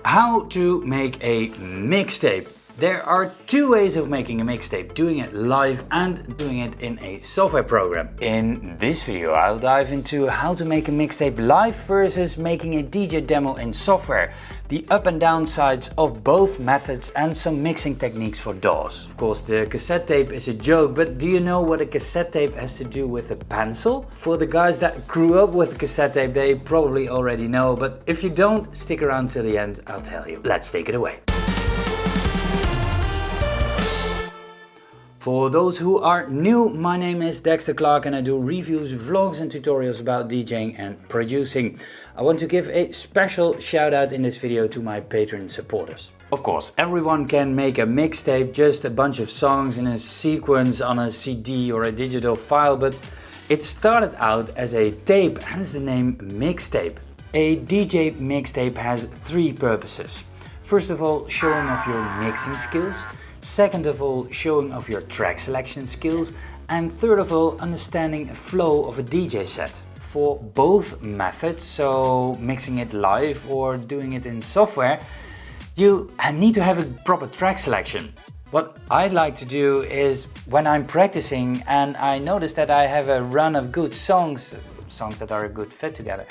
How to make a mixtape. There are two ways of making a mixtape, doing it live and doing it in a software program. In this video I'll dive into how to make a mixtape live versus making a DJ demo in software, the up and down sides of both methods and some mixing techniques for DAWs. Of course the cassette tape is a joke, but do you know what a cassette tape has to do with a pencil? For the guys that grew up with cassette tape they probably already know, but if you don't, stick around till the end, I'll tell you. Let's take it away. For those who are new, my name is Dexter Clark and I do reviews, vlogs and tutorials about DJing and producing. I want to give a special shout out in this video to my Patreon supporters. Of course, everyone can make a mixtape, just a bunch of songs in a sequence on a CD or a digital file, but it started out as a tape, hence the name mixtape. A DJ mixtape has three purposes. First of all, showing off your mixing skills. Second of all, showing off your track selection skills. And third of all, understanding a flow of a DJ set. For both methods, so mixing it live or doing it in software, you need to have a proper track selection. What I'd like to do is, when I'm practicing and I notice that I have a run of good songs that are a good fit together,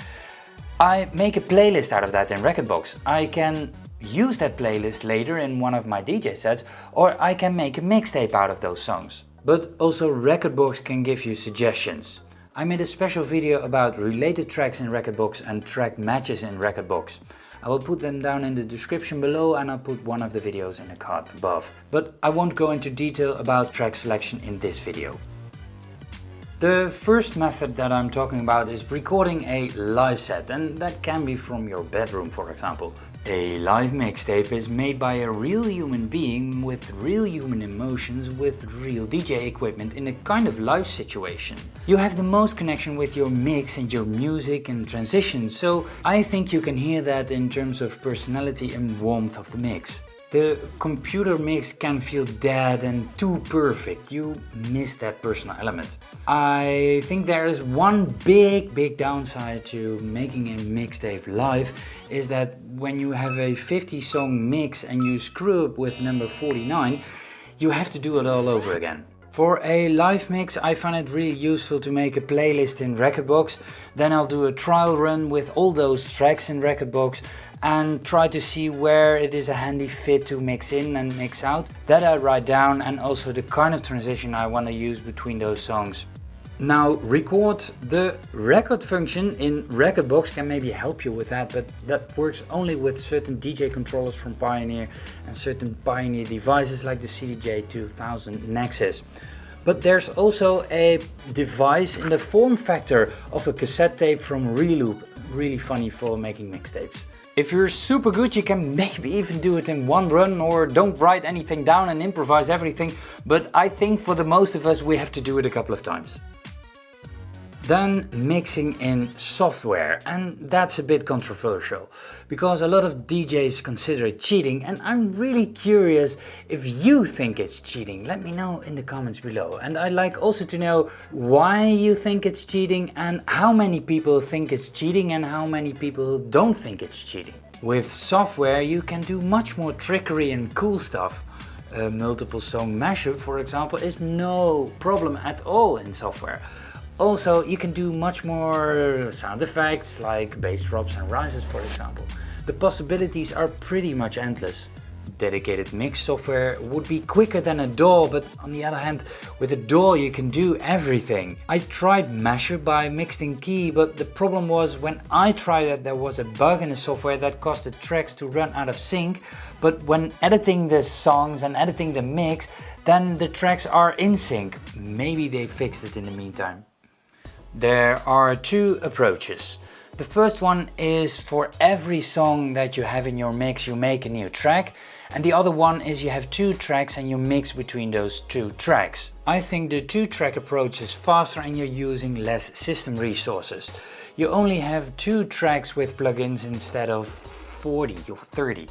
I make a playlist out of that in Rekordbox. I can use that playlist later in one of my DJ sets, or I can make a mixtape out of those songs. But also Rekordbox can give you suggestions. I made a special video about related tracks in Rekordbox and track matches in Rekordbox. I will put them down in the description below and I'll put one of the videos in the card above. But I won't go into detail about track selection in this video. The first method that I'm talking about is recording a live set, and that can be from your bedroom, for example. A live mixtape is made by a real human being with real human emotions with real DJ equipment in a kind of live situation. You have the most connection with your mix and your music and transitions, so I think you can hear that in terms of personality and warmth of the mix. The computer mix can feel dead and too perfect. You miss that personal element. I think there is one big downside to making a mixtape live, is that when you have a 50 song mix and you screw up with number 49, you have to do it all over again. For a live mix, I find it really useful to make a playlist in Rekordbox. Then I'll do a trial run with all those tracks in Rekordbox and try to see where it is a handy fit to mix in and mix out. That I write down, and also the kind of transition I want to use between those songs. Now, record. The record function in Rekordbox can maybe help you with that, but that works only with certain DJ controllers from Pioneer and certain Pioneer devices like the CDJ2000 Nexus. But there's also a device in the form factor of a cassette tape from Reloop, really funny for making mixtapes. If you're super good, you can maybe even do it in one run, or don't write anything down and improvise everything, but I think for the most of us we have to do it a couple of times. Then mixing in software, and that's a bit controversial because a lot of DJs consider it cheating, and I'm really curious if you think it's cheating. Let me know in the comments below, and I'd like also to know why you think it's cheating and how many people think it's cheating and how many people don't think it's cheating. With software you can do much more trickery and cool stuff. A multiple song mashup, for example, is no problem at all in software. Also, you can do much more sound effects like bass drops and rises, for example. The possibilities are pretty much endless. Dedicated mix software would be quicker than a DAW, but on the other hand, with a DAW you can do everything. I tried Mashup by Mixing Key, but the problem was when I tried it there was a bug in the software that caused the tracks to run out of sync, but when editing the songs and editing the mix, then the tracks are in sync. Maybe they fixed it in the meantime. There are two approaches. The first one is for every song that you have in your mix you make a new track, and the other one is you have two tracks and you mix between those two tracks. I think the two-track approach is faster and you're using less system resources. You only have two tracks with plugins instead of 40 or 30.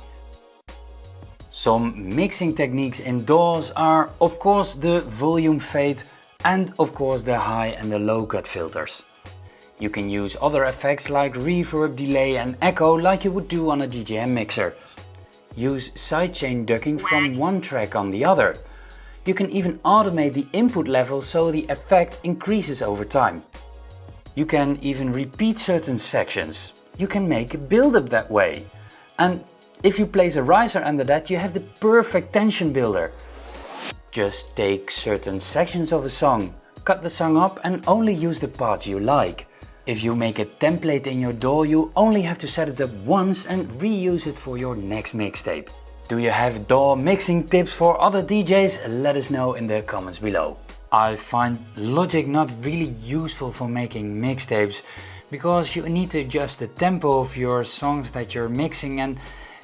Some mixing techniques in DAWs are of course the volume fade and of course the high and the low cut filters. You can use other effects like reverb, delay and echo like you would do on a DJing mixer. Use sidechain ducking from one track on the other. You can even automate the input level so the effect increases over time. You can even repeat certain sections. You can make a build-up that way. And if you place a riser under that, you have the perfect tension builder. Just take certain sections of a song, cut the song up and only use the parts you like. If you make a template in your DAW, you only have to set it up once and reuse it for your next mixtape. Do you have DAW mixing tips for other DJs? Let us know in the comments below. I find Logic not really useful for making mixtapes because you need to adjust the tempo of your songs that you're mixing, and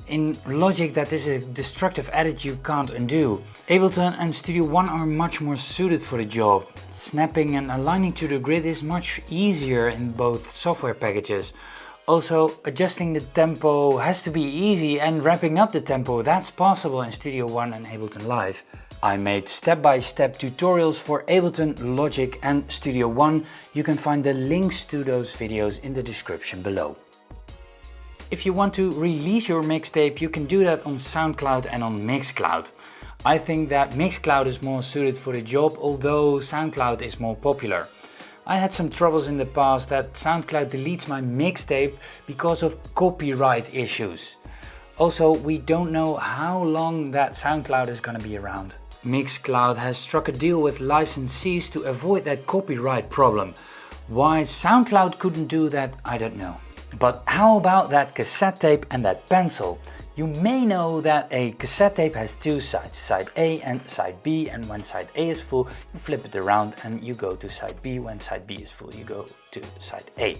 in Logic that is a destructive edit you can't undo. Ableton and Studio One are much more suited for the job. Snapping and aligning to the grid is much easier in both software packages. Also, adjusting the tempo has to be easy, and wrapping up the tempo, that's possible in Studio One and Ableton Live. I made step-by-step tutorials for Ableton, Logic and Studio One. You can find the links to those videos in the description below. If you want to release your mixtape, you can do that on SoundCloud and on Mixcloud. I think that Mixcloud is more suited for the job, although SoundCloud is more popular. I had some troubles in the past that SoundCloud deletes my mixtape because of copyright issues. Also, we don't know how long that SoundCloud is gonna be around. Mixcloud has struck a deal with licensees to avoid that copyright problem. Why SoundCloud couldn't do that, I don't know. But how about that cassette tape and that pencil? You may know that a cassette tape has two sides, side A and side B, and when side A is full, you flip it around and you go to side B. When side B is full, you go to side A.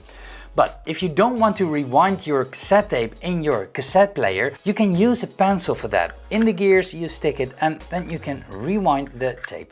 But if you don't want to rewind your cassette tape in your cassette player, you can use a pencil for that. In the gears you stick it and then you can rewind the tape.